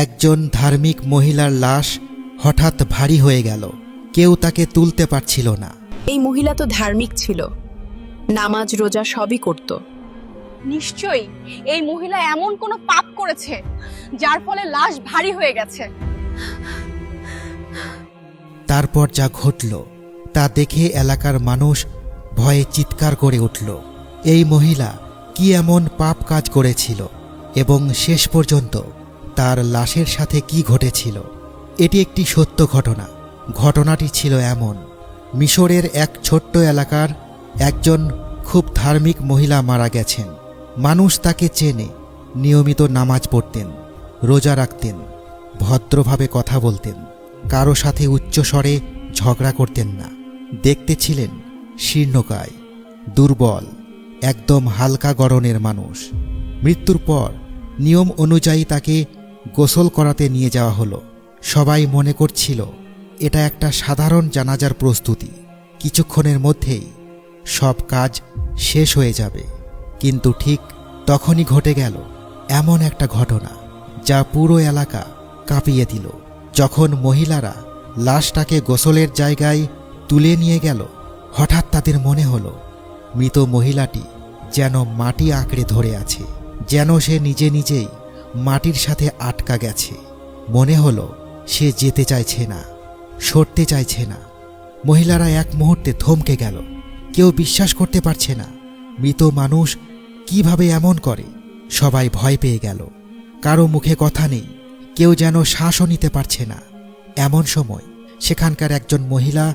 একজন ধার্মিক মহিলার লাশ হঠাৎ ভারী হয়ে গেল। কেউ তাকে তুলতে পারছিল না। এই মহিলা তো ধার্মিক ছিল, নামাজ রোজা সবই করত। নিশ্চয়ই এই মহিলা এমন কোনো পাপ করেছে যার ফলে লাশ ভারী হয়ে গেছে। তারপর যা ঘটল তা দেখে এলাকার মানুষ ভয়ে চিৎকার করে উঠল। এই মহিলা কি এমন পাপ কাজ করেছিল এবং শেষ পর্যন্ত তার লাশের সাথে কি ঘটেছিল? এটি একটি সত্য ঘটনা। ঘটনাটি ছিল এমন: মিশরের এক ছোট্ট এলাকার একজন খুব ধার্মিক মহিলা মারা গেছেন। মানুষ তাকে চেনে। নিয়মিত নামাজ পড়তেন, রোজা রাখতেন, ভদ্রভাবে কথা বলতেন, কারো সাথে উচ্চস্বরে ঝগড়া করতেন না। দেখতে ছিলেন শীর্ণকায়, দুর্বল, একদম হালকা গড়নের মানুষ। মৃত্যুর পর নিয়ম অনুযায়ী তাকে গোসল করাতে নিয়ে যাওয়া হলো। সবাই মনে করছিল এটা একটা সাধারণ জানাজার প্রস্তুতি, কিছুক্ষণের মধ্যেই সব কাজ শেষ হয়ে যাবে। কিন্তু ঠিক তখনই ঘটে গেল এমন একটা ঘটনা যা পুরো এলাকা কাঁপিয়ে দিল। যখন মহিলারা লাশটাকে গোসলের জায়গায় তুলে নিয়ে গেল, হঠাৎ তাদের মনে হলো মৃত মহিলাটি যেন মাটি আঁকড়ে ধরে আছে, যেন সে নিজে নিজেই মাটির সাথে আটকা গেছে। মনে হলো সে যেতে চাইছে না, সরতে চাইছে না। মহিলারা এক মুহূর্তে থমকে গেল। কেউ বিশ্বাস করতে পারছে না মৃত মানুষ কিভাবে এমন করে। সবাই ভয় পেয়ে গেল। কারো মুখে কথা নেই, কেউ যেন শ্বাসও নিতে পারছে না। এমন সময় সেখানকার একজন মহিলা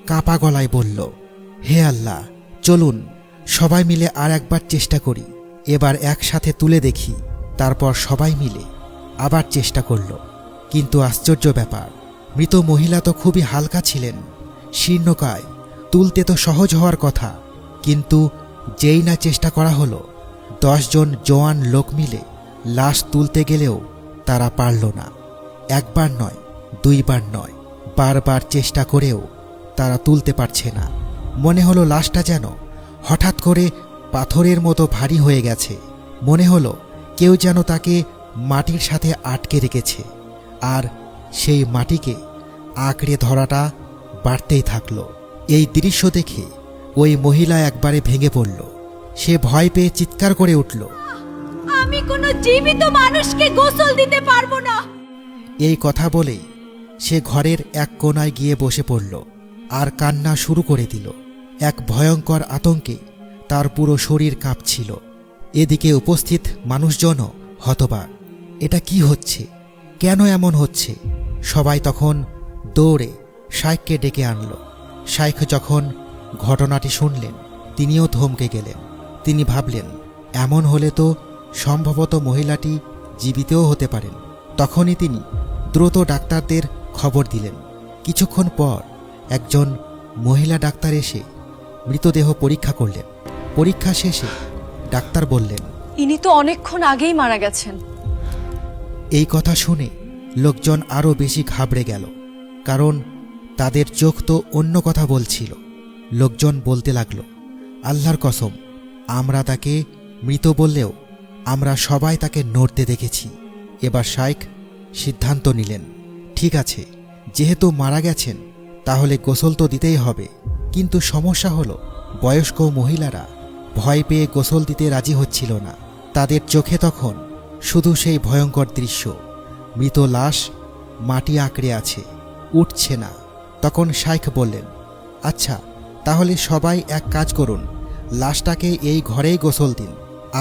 কাঁপা গলায় বলল, হে আল্লাহ, চলুন সবাই মিলে আর একবার চেষ্টা করি, এবার একসাথে তুলে দেখি। তারপর সবাই মিলে আবার চেষ্টা করল। কিন্তু আশ্চর্য ব্যাপার, মৃত মহিলা তো খুবই হালকা ছিলেন, শীর্ণকায়, তুলতে তো সহজ হওয়ার কথা। কিন্তু যেই না চেষ্টা করা হলো, 10 জন জোয়ান লোক মিলে লাশ তুলতে গেলেও তারা পারল না। একবার নয়, 2 বার নয়, বারবার চেষ্টা করেও তারা তুলতে পারছে না। মনে হলো লাশটা যেন হঠাৎ করে পাথরের মতো ভারী হয়ে গেছে। মনে হলো কেউ যেন তাকে মাটির সাথে আটকে রেখেছে, আর সেই মাটিকে আঁকড়ে ধরাটা বাড়তেই থাকলো। এই দৃশ্য দেখে ওই মহিলা একবারে ভেঙে পড়ল। সে ভয় পেয়ে চিৎকার করে উঠল, আমি কোনো জীবিত মানুষকে গোসল দিতে পারবো না। এই কথা বলেই সে ঘরের এক কোণায় গিয়ে বসে পড়ল আর কান্না শুরু করে দিল। এক ভয়ঙ্কর আতঙ্কে তার পুরো শরীর কাঁপছিল। এদিকে উপস্থিত মানুষজনও হতবাক। এটা কি হচ্ছে? কেন এমন হচ্ছে? সবাই তখন দৌড়ে শাইখকে ডেকে আনল। শাইখ যখন ঘটনাটি শুনলেন, তিনিও থমকে গেলেন। তিনি ভাবলেন, এমন হলে তো সম্ভবত মহিলাটি জীবিতও হতে পারেন। তখনই তিনি দ্রুত ডাক্তারদের খবর দিলেন। কিছুক্ষণ পর একজন মহিলা ডাক্তার এসে মৃতদেহ পরীক্ষা করলেন। পরীক্ষা শেষে ডাক্তার বললেন, ইনি তো অনেকক্ষণ আগেই মারা গেছেন। এই কথা শুনে লোকজন আরও বেশি ঘাবড়ে গেল, কারণ তাদের চোখ তো অন্য কথা বলছিল। লোকজন বলতে লাগলো, আল্লাহর কসম, আমরা তাকে মৃত বললেও আমরা সবাই তাকে নড়তে দেখেছি। এবার শাইখ সিদ্ধান্ত নিলেন, ঠিক আছে, যেহেতু মারা গেছেন তাহলে গোসল তো দিতেই হবে। কিন্তু সমস্যা হলো, বয়স্ক মহিলারা ভয় পেয়ে গোসল দিতে রাজি হচ্ছিল না। তাদের চোখে তখন শুধু সেই ভয়ঙ্কর দৃশ্য, মৃত লাশ মাটি আঁকড়ে আছে, উঠছে না। তখন শাইখ বললেন, আচ্ছা, তাহলে সবাই এক কাজ করুন, লাশটাকে এই ঘরেই গোসল দিন।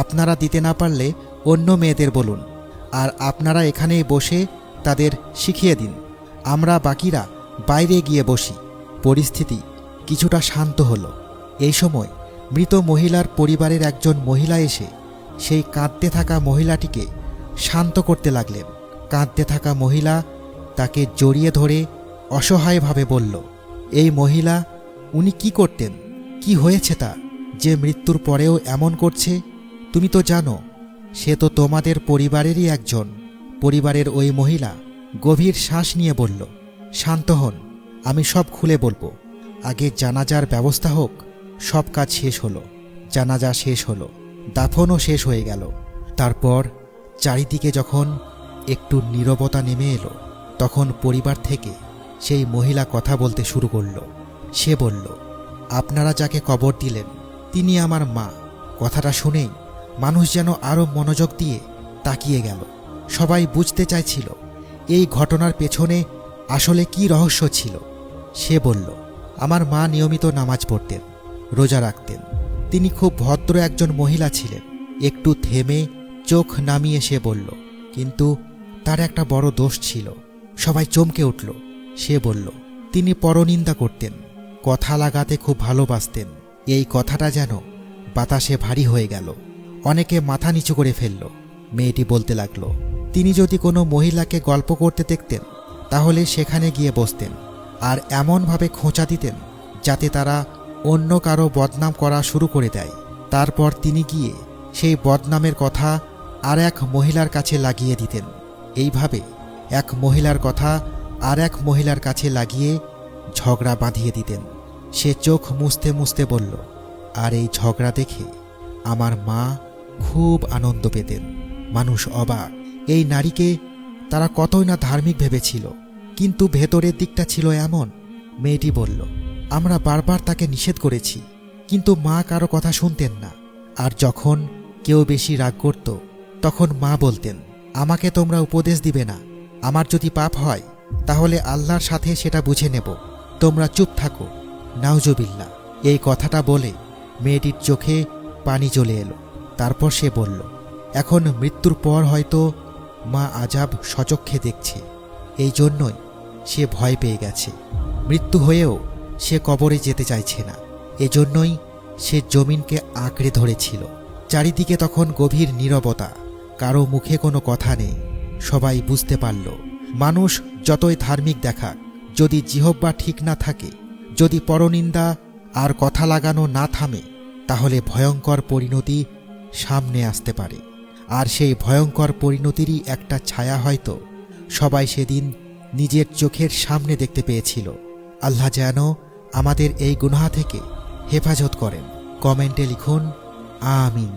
আপনারা দিতে না পারলে অন্য মেয়েদের বলুন, আর আপনারা এখানেই বসে তাদের শিখিয়ে দিন। আমরা বাকিরা বাইরে গিয়ে বসি। পরিস্থিতি কিছুটা শান্ত হলো। এই সময় মৃত মহিলার পরিবারের একজন মহিলা এসে সেই কাঁদতে থাকা মহিলাটিকে শান্ত করতে লাগলেন। কাঁদতে থাকা মহিলা তাকে জড়িয়ে ধরে অসহায়ভাবে বলল, এই মহিলা, উনি কি করতেন? কি হয়েছে তার যে মৃত্যুর পরেও এমন করছে? তুমি তো জানো সে তো তোমাদের পরিবারেরই একজন। পরিবারের ওই মহিলা গভীর শ্বাস নিয়ে বলল, শান্ত হন, আমি সব খুলে বলবো। আগে জানাজার ব্যবস্থা হোক। সব কাজ শেষ হলো, জানাজা শেষ হলো, দাফনও শেষ হয়ে গেল। তারপর চারিদিকে যখন একটু নীরবতা নেমে এলো, তখন পরিবার থেকে সেই মহিলা কথা বলতে শুরু করল। সে বলল, আপনারা যাকে কবর দিলেন তিনি আমার মা। কথাটা শুনেই মানুষ যেন আরও মনোযোগ দিয়ে তাকিয়ে গেল। সবাই বুঝতে চাইছিল এই ঘটনার পেছনে আসলে কি রহস্য ছিল। সে বলল, আমার মা নিয়মিত নামাজ পড়তেন, রোজা রাখতেন। তিনি খুব ভদ্র একজন মহিলা ছিলেন। একটু থেমে চোখ নামিয়ে সে বলল, কিন্তু তার একটা বড় দোষ ছিল। সবাই চমকে উঠল। সে বলল, তিনি পরনিন্দা করতেন, কথা লাগাতে খুব ভালোবাসতেন। এই কথাটা যেন বাতাসে ভারী হয়ে গেল। অনেকে মাথা নিচু করে ফেলল। মেয়েটি বলতে লাগল, তিনি যদি কোনো মহিলাকে গল্প করতে দেখতেন তাহলে সেখানে গিয়ে বসতেন আর এমনভাবে খোঁচা দিতেন যাতে তারা অন্য কারো বদনাম করা শুরু করে দেয়। তারপর তিনি গিয়ে সেই বদনামের কথা আর এক মহিলার কাছে লাগিয়ে দিতেন। এইভাবে এক মহিলার কথা আর এক মহিলার কাছে লাগিয়ে ঝগড়া বাঁধিয়ে দিতেন। সে চোখ মুছতে মুছতে বলল, আর এই ঝগড়া দেখে আমার মা খুব আনন্দ পেতেন। মানুষ অবাক। এই নারীকে তারা কতই না ধার্মিক ভেবেছিল, কিন্তু ভেতরের দিকটা ছিল এমন। মেয়েটি বলল, আমরা বারবার তাকে নিষেধ করেছি, কিন্তু মা কারো কথা শুনতেন না। আর যখন কেউ বেশি রাগ করত তখন মা বলতেন, আমাকে তোমরা উপদেশ দিবে না, আমার যদি পাপ হয় তাহলে আল্লাহর সাথে সেটা বুঝে নেব, তোমরা চুপ থাকো। নাউজুবিল্লাহ। এই কথাটা বলে মেয়েটির চোখে পানি চলে এলো। তারপর সে বলল, এখন মৃত্যুর পর হয়তো মা আজাব সচক্ষে দেখছে, এই জন্যই সে ভয় পেয়ে গেছে। মৃত্যু হয়েও সে কবরে যেতে চাইছে না, এজন্যই সে জমিনকে আঁকড়ে ধরেছিল। চারিদিকে তখন গভীর নীরবতা, কারো মুখে কোনো কথা নেই। সবাই বুঝতে পারল, মানুষ যতই ধার্মিক দেখাক, যদি জিহ্বা ঠিক না থাকে, যদি পরনিন্দা আর কথা লাগানো না থামে, তাহলে ভয়ঙ্কর পরিণতি সামনে আসতে পারে। আর সেই ভয়ঙ্কর পরিণতিরই একটা ছায়া হয়তো সবাই সেদিন নিজের চোখের সামনে দেখতে পেয়েছিল। আল্লাহ যেন আমাদের এই গুনাহ থেকে হেফাজত করেন। কমেন্টে লিখুন আমিন।